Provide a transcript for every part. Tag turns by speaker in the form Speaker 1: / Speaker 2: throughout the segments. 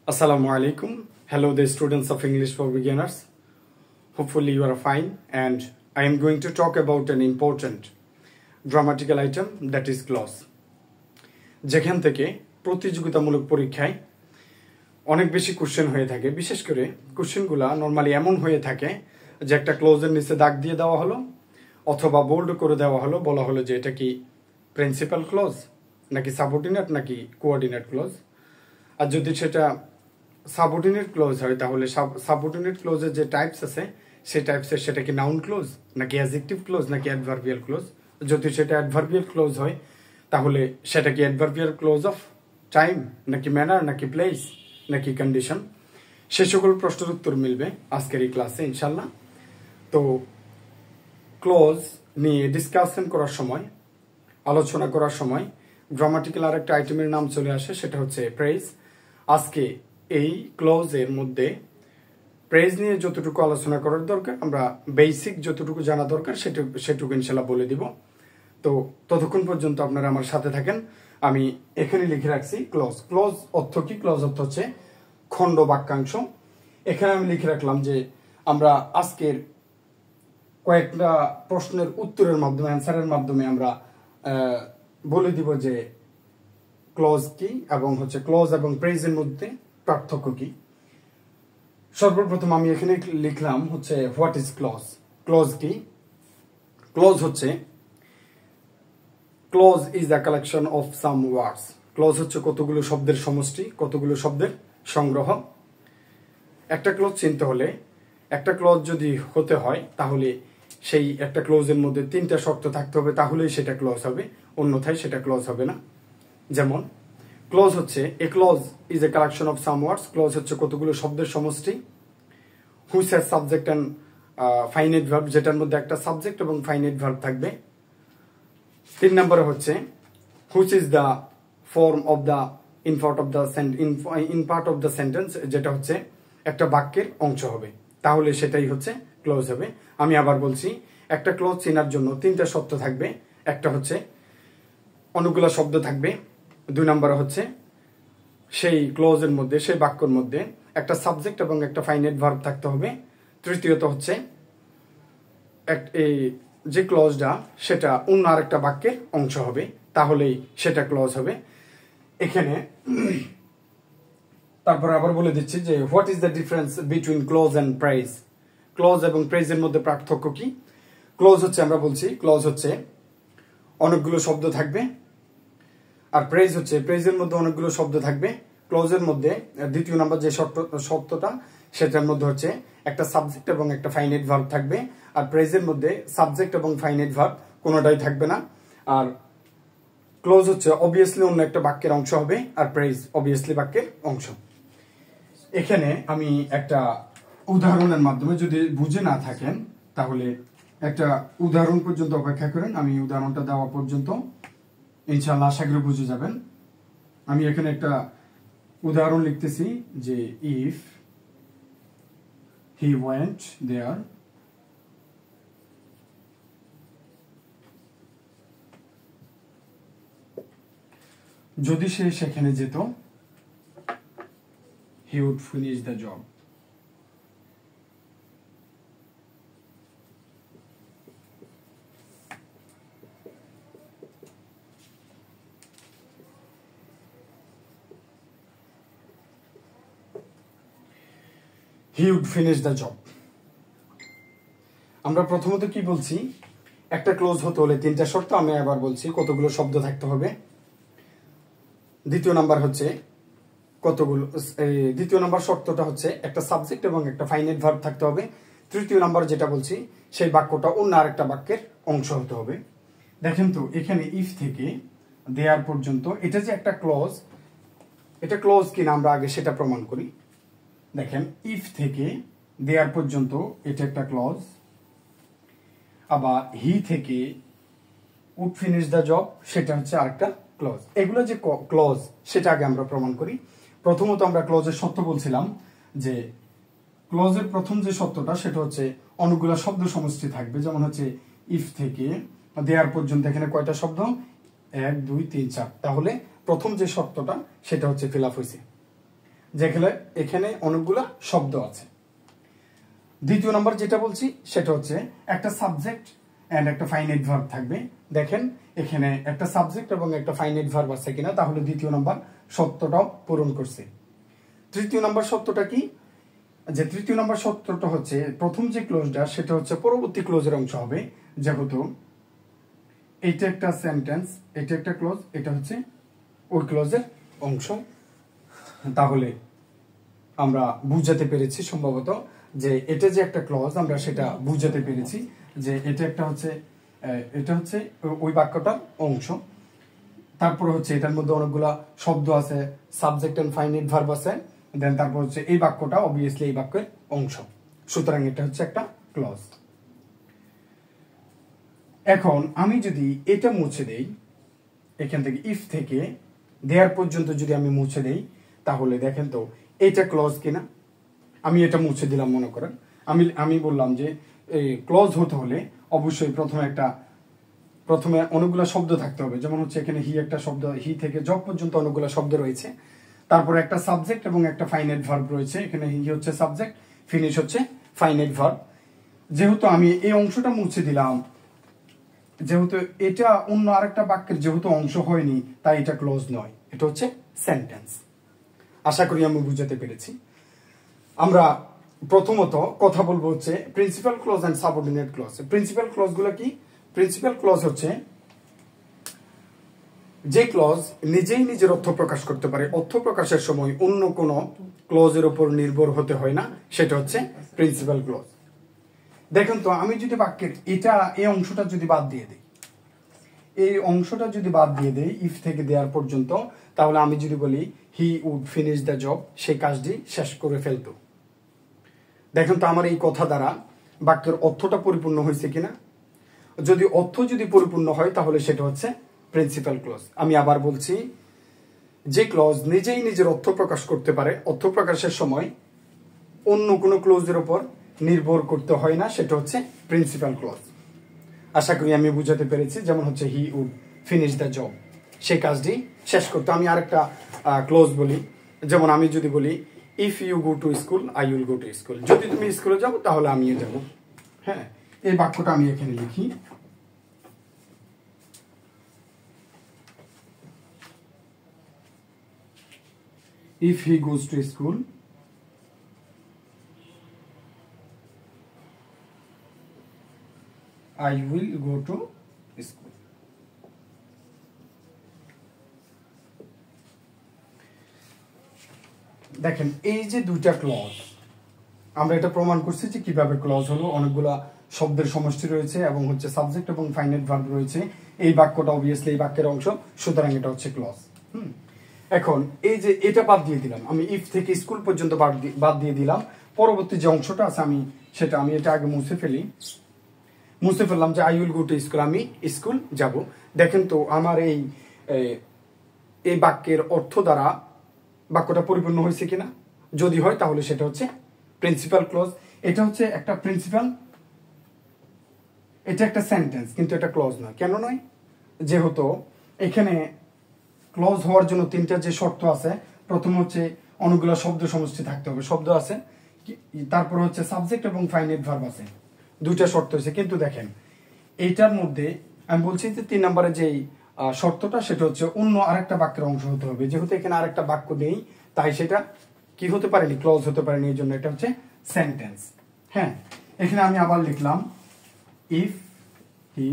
Speaker 1: Assalamu alaikum. Hello, the students of English for Beginners. Hopefully, you are fine, and I am going to talk about an important grammatical item that is clause. যেখান থেকে প্রতিযোগিতামূলক পরীক্ষায় অনেক বেশি question হয়ে থাকে, বিশেষ করে কোশ্চেনগুলো নরমালি এমন হয়ে থাকে যে একটা ক্লোজের নিচে দাগ দিয়ে দেওয়া হলো অথবা বোল্ড করে দেওয়া হলো, বলা হলো যে এটা কি প্রিন্সিপাল ক্লোজ নাকি সাবঅর্ডিনেট নাকি কোঅর্ডিনেট ক্লোজ। আর যদি সেটা সাবঅর্ডিনেট ক্লোজ হয় তাহলে সাবঅর্ডিনেট ক্লোজের যে টাইপস আছে সেই টাইপসের সেটা কি নাউন ক্লোজ নাকি অ্যাডজেক্টিভ ক্লোজ নাকি অ্যাডভার্বিয়াল ক্লোজ। যদি সেটা অ্যাডভার্বিয়াল ক্লোজ হয় তাহলে সেটা কি অ্যাডভার্বিয়াল ক্লোজ অফ টাইম নাকি ম্যানার নাকি প্লেস নাকি কন্ডিশন, সে সকল প্রশ্নের উত্তর মিলবে আজকের এই ক্লাসে ইনশাল্লাহ। তো ক্লোজ নিয়ে ডিসকাশন করার সময়, আলোচনা করার সময় গ্রামাটিক্যাল আর একটা আইটেমের নাম চলে আসে, সেটা হচ্ছে প্রেজ। আজকে এই ক্লোজের মধ্যে প্রেজ নিয়ে যতটুকু আলোচনা করার দরকার, আমরা বেসিক যতটুকু জানা দরকার সেটুকু ইনশাল্লাহ বলে দিব। তো ততক্ষণ পর্যন্ত আপনারা আমার সাথে থাকেন। আমি এখানে লিখে রাখছি ক্লোজ। ক্লোজ অর্থ কি? ক্লোজ অর্থ হচ্ছে খণ্ড বাক্যাংশ। এখানে আমি লিখে রাখলাম যে আমরা আজকের কয়েকটা প্রশ্নের উত্তরের মাধ্যমে, অ্যান্সারের মাধ্যমে আমরা বলে দিব যে ক্লোজ কি এবং হচ্ছে ক্লোজ এবং প্রেজের মধ্যে পার্থক্য কি। সর্বপ্রথম আমি এখানে লিখলাম হচ্ছে হোয়াট ইজ ক্লোজ। ক্লোজ কি? ক্লোজ হচ্ছে close is the collection of some words. Clause হচ্ছে কতগুলো শব্দের সমষ্টি, কতগুলো শব্দের সংগ্রহ। একটা ক্লোজ চিনতে হলে, একটা ক্লোজ যদি হতে হয় তাহলে সেই একটা ক্লোজের মধ্যে তিনটা শর্ত থাকতে হবে, তাহলেই সেটা ক্লোজ হবে, অন্যথায় সেটা ক্লোজ হবে না। যেমন ক্লোজ হচ্ছে a clause is a collection of some words. Clause হচ্ছে কতগুলো শব্দের সমষ্টি। Which has subject and finite verb, যেটার মধ্যে একটা সাবজেক্ট এবং ফাইনাইট ভার্ব থাকবে। 3 নম্বরে হচ্ছে which is the form of the in part of the sentence, যেটা হচ্ছে একটা বাক্যের অংশ হবে, তাহলে সেটাই হচ্ছে ক্লোজ হবে। আমি আবার বলছি, একটা ক্লোজ চেনার জন্য 3টা শর্ত থাকবে। একটা হচ্ছে অনেকগুলো শব্দ থাকবে। 2 নম্বরে হচ্ছে সেই ক্লোজের মধ্যে, সেই বাক্যের মধ্যে একটা সাবজেক্ট এবং একটা ফাইনাইট ভার্ব থাকতে হবে। তৃতীয়ত হচ্ছে এই যে ক্লোজটা সেটা অন্য আরেকটা বাক্যের অংশ হবে, তাহলেই সেটা ক্লোজ হবে। এখানে তারপর আবার বলে দিচ্ছি যে what is the difference between clause and phrase. Clause এবং প্রেজের মধ্যে পার্থক্য কি? ক্লোজ হচ্ছে, আমরা বলছি ক্লোজ হচ্ছে অনেকগুলো শব্দ থাকবে, আর প্রেজ হচ্ছে প্রেজের মধ্যে অনেকগুলো শব্দ থাকবে। ক্লোজের মধ্যে 2য় নাম্বার যে শর্তটা, সেটার মধ্যে হচ্ছে একটা সাবজেক্ট এবং একটা ফাইনাইট ভার্ব থাকবে। আর প্রেজের মধ্যে সাবজেক্ট এবং ফাইনাইট ভার্ব কোনোটাই থাকবে না। আর ক্লোজ হচ্ছে অবভিয়াসলি অন্য একটা বাক্যের অংশ হবে, আর প্রেজ অবভিয়াসলি বাক্যের অংশ। এখানে আমি একটা উদাহরণের মাধ্যমে, যদি বুঝে না থাকেন তাহলে একটা উদাহরণ পর্যন্ত অপেক্ষা করেন। আমি উদাহরণটা দেওয়া পর্যন্ত ইনশাআল্লাহ আশা করি বুঝে যাবেন। আমি এখানে একটা উদাহরণ লিখতেছি যে ইফ হি ওয়েন্ট দেয়ার, যদি সে সেখানে যেত, he would finish the job. He would finish the job. আমরা প্রথমত কি বলছি, একটা ক্লোজ হতে হলে 3টা শর্ত। আমি আবার বলছি কতগুলো শব্দ থাকতে হবে। দ্বিতীয় নাম্বার শর্তটা হচ্ছে একটা সাবজেক্ট এবং একটা ফাইনাইট ভার্ব থাকতে হবে। তৃতীয় নাম্বার যেটা বলছি, সেই বাক্যটা অন্য আরেকটা বাক্যের অংশ হতে হবে। দেখেন তো এখানে ইফ থেকে দেয়ার পর্যন্ত এটা যে একটা ক্লোজ, এটা ক্লোজ কিনা আমরা আগে সেটা প্রমাণ করি। দেখেন ইফ থেকে দেয়ার পর্যন্ত এটা একটা ক্লোজ। আবার হি থেকে উড ফিনিশ দ্য জব, সেটা হচ্ছে আরেকটা ক্লোজ। এগুলো যে ক্লোজ সেটা আগে আমরা প্রমাণ করি। প্রথমত আমরা ক্লোজের শর্ত বলছিলাম যে ক্লোজের প্রথম যে শর্তটা সেটা হচ্ছে অনেকগুলো শব্দ সমষ্টি থাকবে। যেমন হচ্ছে ইফ থেকে দেয়ার পর্যন্ত এখানে কয়টা শব্দ? 1 2 3 4। তাহলে প্রথম যে শর্তটা সেটা হচ্ছে ফিল আপ হয়েছে। যেখানে এখানে অনেকগুলা শব্দ আছে। দ্বিতীয় নম্বর যেটা বলছি সেটা হচ্ছে একটা সাবজেক্ট এন্ড একটা ফাইনাইট ভার্ব থাকবে। দেখেন এখানে একটা সাবজেক্ট এবং একটা ফাইনাইট ভার্ব আছে কিনা, তাহলে দ্বিতীয় নম্বর সত্যটাও পূরণ করছে। তৃতীয় নম্বর সত্যটা কি, যে তৃতীয় নম্বর সত্যটা হচ্ছে প্রথম যে ক্লোজটা সেটা হচ্ছে পরবর্তী ক্লোজের অংশ হবে। যেহেতু এটা একটা সেন্টেন্স, এটা একটা ক্লোজ, এটা হচ্ছে ওই ক্লোজের অংশ, তাহলে আমরা বুঝাতে পেরেছি সম্ভবত যে এটা যে একটা ক্লজ, আমরা সেটা বুঝাতে পেরেছি যে এটা হচ্ছে ওই বাক্যটার অংশ। তারপর হচ্ছে এটার মধ্যে অনেকগুলা শব্দ আছে, সাবজেক্ট এন্ড ফাইনাইট ভার্ব আছে, দেন তারপর হচ্ছে এই বাক্যটা অবভিয়াসলি এই বাক্যের অংশ, সুতরাং এটা হচ্ছে একটা ক্লজ। এখন আমি যদি এটা মুছে দেই, এখান থেকে ইফ থেকে দেয়ার পর্যন্ত যদি আমি মুছে দেই, তাহলে দেখেন তো এটা ক্লজ কিনা। আমি এটা মুছে দিলাম, মনে করেন আমি বললাম যে ক্লজ হতে হলে অবশ্যই প্রথমে অনেকগুলো শব্দ থাকতে হবে। যেমন হচ্ছে এখানে হি একটা শব্দ, হি থেকে জব পর্যন্ত অনেকগুলো শব্দ রয়েছে, তারপরে একটা সাবজেক্ট এবং একটা ফাইনাইট ভার্ব রয়েছে। এখানে হি হচ্ছে সাবজেক্ট, ফিনিশ হচ্ছে ফাইনাইট ভার্ব। যেহেতু আমি এই অংশটা মুছে দিলাম, যেহেতু এটা অন্য আরেকটা বাক্যের যেহেতু অংশ হয়নি, তাই এটা ক্লোজ নয়, এটা হচ্ছে সেন্টেন্স। আশা করি আমি বুঝাতে পেরেছি। আমরা প্রথমত কথা বলবো হচ্ছে principal clause and subordinate clause. Principal clause গুলো কি? প্রিন্সিপাল ক্লজ হচ্ছে যে ক্লজ নিজেই নিজের অর্থ প্রকাশ করতে পারে, অর্থ প্রকাশের সময় অন্য কোনো ক্লজের উপর নির্ভর হতে হয় না, সেটা হচ্ছে প্রিন্সিপাল ক্লজ। দেখেন তো আমি যদি বাক্যের এই অংশটা যদি বাদ দিয়ে দিই, এই অংশটা যদি বাদ দিয়ে দেই ইফ থেকে দেওয়ার পর্যন্ত, তাহলে আমি যদি বলি he would finish the job, সেই কাজটি শেষ করে ফেলতো। দেখেন তো আমার এই কথা দ্বারা বাক্যের অর্থটা পরিপূর্ণ হয়েছে কিনা। যদি অর্থ যদি পরিপূর্ণ হয় তাহলে সেটা হচ্ছে প্রিন্সিপাল ক্লজ। আমি আবার বলছি, যে ক্লজ নিজেই নিজের অর্থ প্রকাশ করতে পারে, অর্থ প্রকাশের সময় অন্য কোনো ক্লজের উপর নির্ভর করতে হয় না, সেটা হচ্ছে প্রিন্সিপাল ক্লজ। আশা করি আমি বুঝাতে পেরেছি। যেমন হচ্ছে he would finish the job, সেই কাজটি শেষ করতে। আমি আরেকটা ক্লজ বলি, যেমন আমি যদি বলি if you go to school I will go to school, যদি তুমি স্কুলে যাও তাহলে আমিও যাব। হ্যাঁ, এই বাক্যটা আমি এখানে লিখি, if he goes to school I will go to school। দেখেন এই যে দুইটা ক্লজ, আমরা এটা প্রমাণ করছি যে কিভাবে ক্লজ হলো। অনেকগুলা শব্দের সমষ্টি রয়েছে এবং হচ্ছে সাবজেক্ট এবং ফাইনাইট ভার্ব রয়েছে। এই বাক্যটা অবভিয়াসলি এই বাক্যের অংশ, সুতরাং এটা হচ্ছে ক্লজ। এখন এই যে এটা বাদ দিয়ে দিলাম, আমি ইফ থেকে স্কুল পর্যন্ত বাদ দিয়ে দিলাম। পরবর্তী যে অংশটা আছে আমি এটা আগে মুছে ফেললাম যে I will go to school, আমি স্কুল যাব। দেখেন তো আমার এই বাক্যের অর্থ দ্বারা বাক্যটা পরিপূর্ণ হয়েছে কিনা। যদি হয় তাহলে সেটা হচ্ছে প্রিন্সিপাল ক্লজ। এটা হচ্ছে একটা প্রিন্সিপাল, এটা একটা সেন্টেন্স, কিন্তু এটা ক্লজ নয়। কেন নয়? যেহেতু এখানে ক্লজ হওয়ার জন্য তিনটা যে শর্ত আছে, প্রথম হচ্ছে অনেকগুলো শব্দ সমষ্টি থাকতে হবে, শব্দ আছে, তারপর হচ্ছে সাবজেক্ট এবং ফাইনাইট ভার্ব আছে, দুইটা শর্ত হয়েছে। কিন্তু দেখেন এইটার মধ্যে আমি বলছি যে 3 নম্বরে যেই শর্তটা, সেটা হচ্ছে অন্য আরেকটা বাক্যের অংশ হতে হবে। যেহেতু এখানে আরেকটা বাক্য নেই, তাই সেটা কি হতে পারেনি, ক্লজ হতে পারেনি, এই জন্য এটা হচ্ছে সেন্টেন্স। হ্যাঁ, এখানে আমি আবার লিখলাম if he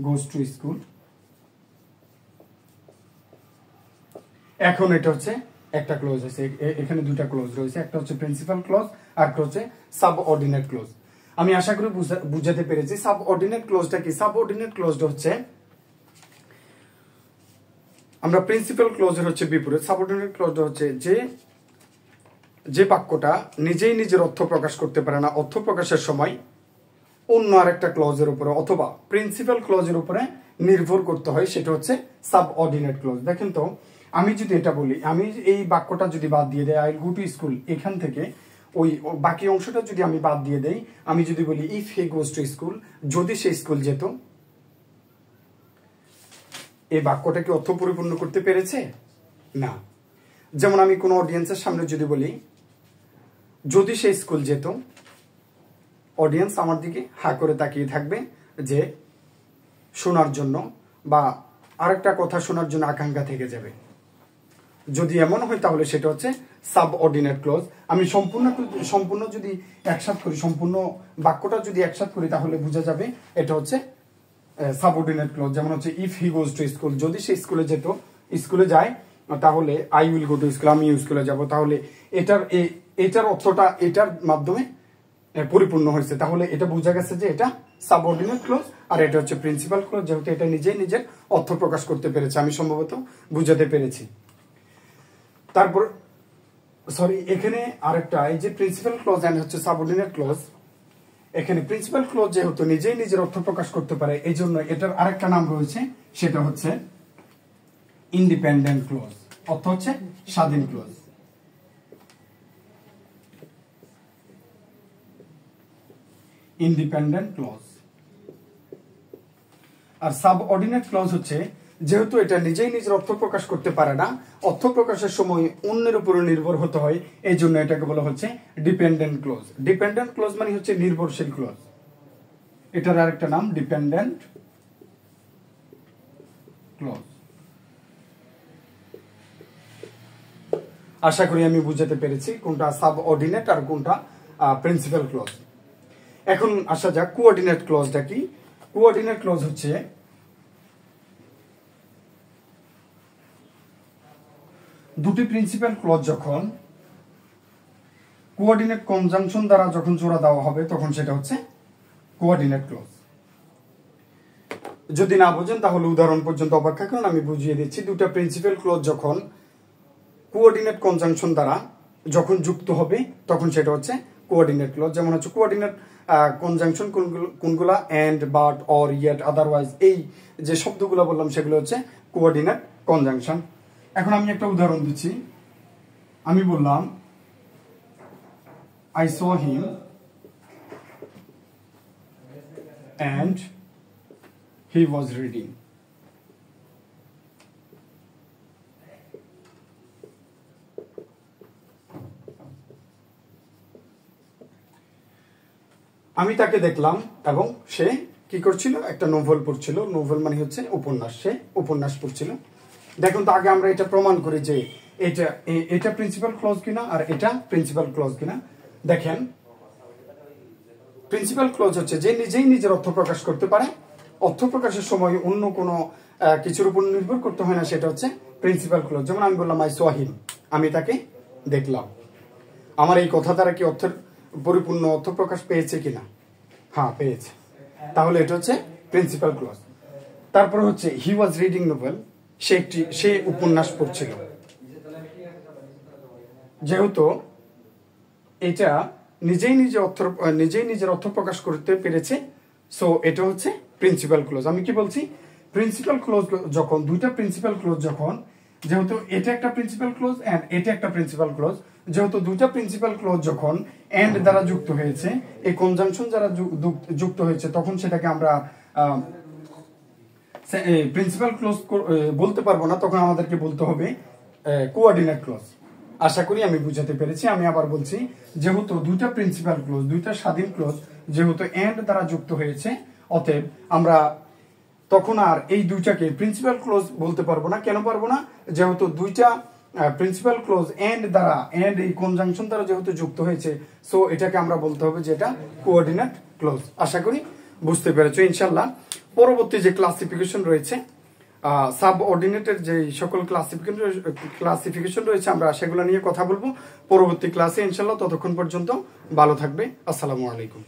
Speaker 1: goes to school. এখন এটা হচ্ছে একটা ক্লোজ আছে, এখানে দুইটা ক্লোজ রয়েছে, একটা হচ্ছে প্রিন্সিপাল ক্লোজ আর একটা হচ্ছে সাবঅর্ডিনেট ক্লোজ। আমি আশা করি বুঝাতে পেরেছি। সাবঅর্ডিনেট ক্লোজটা কি? সাবঅর্ডিনেট ক্লোজটা হচ্ছে, আমরা প্রিন্সিপাল ক্লোজের হচ্ছে বিপরীত। সাবঅর্ডিনেট ক্লোজটা হচ্ছে যে বাক্যটা নিজেই নিজের অর্থ প্রকাশ করতে পারে না, অর্থ প্রকাশের সময় অন্য আরেকটা ক্লজের উপরে অথবা প্রিন্সিপাল ক্লজের উপরে নির্ভর করতে হয়, সেটা হচ্ছে সাবঅর্ডিনেট ক্লজ। দেখেন তো আমি যদি এটা বলি, আমি এই বাক্যটা যদি বাদ দিয়ে দেই I will go to school, এখান থেকে ওই বাকি অংশটা যদি আমি বাদ দিয়ে দেই, আমি যদি বলি if he goes to school, যদি সে স্কুল যেত, এই বাক্যটা কি অর্থ পরিপূর্ণ করতে পেরেছে? না। যেমন আমি কোনো অডিয়েন্সের সামনে যদি বলি যদি সে স্কুল যেত, অডিয়েন্স আমার দিকে হা করে তাকিয়ে থাকবে যে শোনার জন্য বা আরেকটা কথা শোনার জন্য আকাঙ্ক্ষা থেকে যাবে। যদি এমন হয় তাহলে সেটা হচ্ছে সাবঅর্ডিনেট ক্লজ। আমি সম্পূর্ণ যদি একসাথ করি, সম্পূর্ণ বাক্যটা যদি একসাথ করি তাহলে বোঝা যাবে এটা হচ্ছে সাবঅর্ডিনেট ক্লজ। যেমন হচ্ছে if he goes to school, যদি সে স্কুলে যায় তাহলে I will go to school, আমি স্কুলে যাব। তাহলে এটার অর্থটা এটার মাধ্যমে পরিপূর্ণ হয়েছে, তাহলে এটা বোঝা গেছে যে এটা সাবঅর্ডিনেট ক্লজ আর এটা হচ্ছে প্রিন্সিপাল ক্লজ, যেহেতু এটা নিজেই নিজের অর্থ প্রকাশ করতে পেরেছে। আমি সম্ভবত বুঝাতে পেরেছি। তারপর এখানে আরেকটা, এই যে প্রিন্সিপাল ক্লজ এন্ড হচ্ছে সাবঅর্ডিনেট ক্লজ, এখানে প্রিন্সিপাল ক্লজ যেহেতু নিজেই নিজের অর্থ প্রকাশ করতে পারে এই জন্য এটার আরেকটা নাম রয়েছে, সেটা হচ্ছে ইন্ডিপেন্ডেন্ট ক্লজ, অর্থ হচ্ছে স্বাধীন ক্লজ। Independent clause. আর সাবঅর্ডিনেট ক্লজ হচ্ছে যেহেতু এটা নিজেই নিজের অর্থ প্রকাশ করতে পারে না, অর্থ প্রকাশের সময় অন্যের উপরে নির্ভর হতে হয়, এই জন্য এটাকে বলা হচ্ছে ডিপেন্ডেন্ট ক্লজ। ডিপেন্ডেন্ট ক্লজ মানে হচ্ছে নির্ভরশীল ক্লজ, এটার আরেকটা নাম ডিপেন্ডেন্ট ক্লজ। আশা করি আমি বুঝাতে পেরেছি কোনটা সাবঅর্ডিনেট আর কোনটা প্রিন্সিপাল ক্লজ। এখন আসা যাক কোঅর্ডিনেট ক্লজটা কি। কোঅর্ডিনেট ক্লজ হচ্ছে দুটি প্রিন্সিপাল ক্লজ যখন কোঅর্ডিনেট কনজাংশন দ্বারা যখন জোড়া দেওয়া হবে তখন সেটা হচ্ছে কোঅর্ডিনেট ক্লজ। যদি না বোঝেন তাহলে উদাহরণ পর্যন্ত অপেক্ষা করুন, আমি বুঝিয়ে দিচ্ছি। দুটা প্রিন্সিপাল ক্লজ যখন কোঅর্ডিনেট কনজাংশন দ্বারা যখন যুক্ত হবে তখন সেটা হচ্ছে কোঅর্ডিনেট ক্লজ। যেমন হচ্ছে কোঅর্ডিনেট কনজাংশন কোনগুলা, and, but, or, yet, otherwise, এই যে শব্দগুলো বললাম সেগুলো হচ্ছে কোঅর্ডিনেট কনজাংশন। এখন আমি একটা উদাহরণ দিচ্ছি। আমি বললাম I saw him and he was reading. আমি তাকে দেখলাম এবং সে কি করছিল, একটা নোভেল পড়ছিল। নোভেল মানে হচ্ছে উপন্যাস, সে উপন্যাস পড়ছিল। দেখুন তো আগে আমরা এটা প্রমাণ করি যে এটা প্রিন্সিপাল ক্লজ কিনা আর এটা প্রিন্সিপাল ক্লজ কিনা। দেখেন, প্রিন্সিপাল ক্লজ হচ্ছে যে নিজেই নিজের অর্থ প্রকাশ করতে পারে, অর্থ প্রকাশের সময় অন্য কোনো কিছুর উপর নির্ভর করতে হয় না, সেটা হচ্ছে প্রিন্সিপাল ক্লজ। যেমন আমি বললাম আই সহ হিম, আমি তাকে দেখলাম। আমার এই কথা দ্বারা কি অর্থের পরিপূর্ণ অর্থ প্রকাশ পেয়েছে কিনা? হ্যাঁ, পেয়েছে। তাহলে এটা হচ্ছে প্রিন্সিপাল ক্লজ। তারপর হচ্ছে হি ওয়াজ রিডিং নোভেল, সে উপন্যাস পড়ছিল। যেহেতু এটা নিজেই নিজের অর্থ প্রকাশ করতে পেরেছে, সো এটা হচ্ছে প্রিন্সিপাল ক্লজ। আমি কি বলছি, প্রিন্সিপাল ক্লজ যখন দুইটা প্রিন্সিপাল ক্লজ যখন, যেহেতু এটা একটা প্রিন্সিপাল ক্লজ এন্ড এটা একটা প্রিন্সিপাল ক্লজ, যেহেতু দুইটা প্রিন্সিপাল ক্লজ যখন এন্ড দ্বারা যুক্ত হয়েছে, এই কনজাংশন দ্বারা যুক্ত হয়েছে, তখন সেটাকে আমরা প্রিন্সিপাল ক্লজ বলতে পারবো না, তখন আমাদেরকে বলতে হবে কোঅর্ডিনেট ক্লজ। আশা করি আমি বুঝাতে পেরেছি। আমি আবার বলছি, যেহেতু দুইটা প্রিন্সিপাল ক্লজ, দুইটা স্বাধীন ক্লজ যেহেতু এন্ড দ্বারা যুক্ত হয়েছে, অতএব আমরা তখন আর এই দুইটাকে প্রিন্সিপাল ক্লজ বলতে পারবো না। কেন পারবো না? যেহেতু দুইটা প্রিন্সিপাল ক্লজ এন্ড এই কনজাংশন দ্বারা যেহেতু যুক্ত হয়েছে, সো এটাকে আমরা বলতে হবে যে এটা কোঅর্ডিনেট ক্লজ। আশা করি বুঝতে পেরেছো ইনশাল্লাহ। পরবর্তী যে ক্লাসিফিকেশন রয়েছে, সাবঅর্ডিনেটের যে সকল ক্লাসিফিকেশন রয়েছে, আমরা সেগুলো নিয়ে কথা বলবো পরবর্তী ক্লাসে ইনশাল্লাহ। ততক্ষণ পর্যন্ত ভালো থাকবে। আসসালামু আলাইকুম।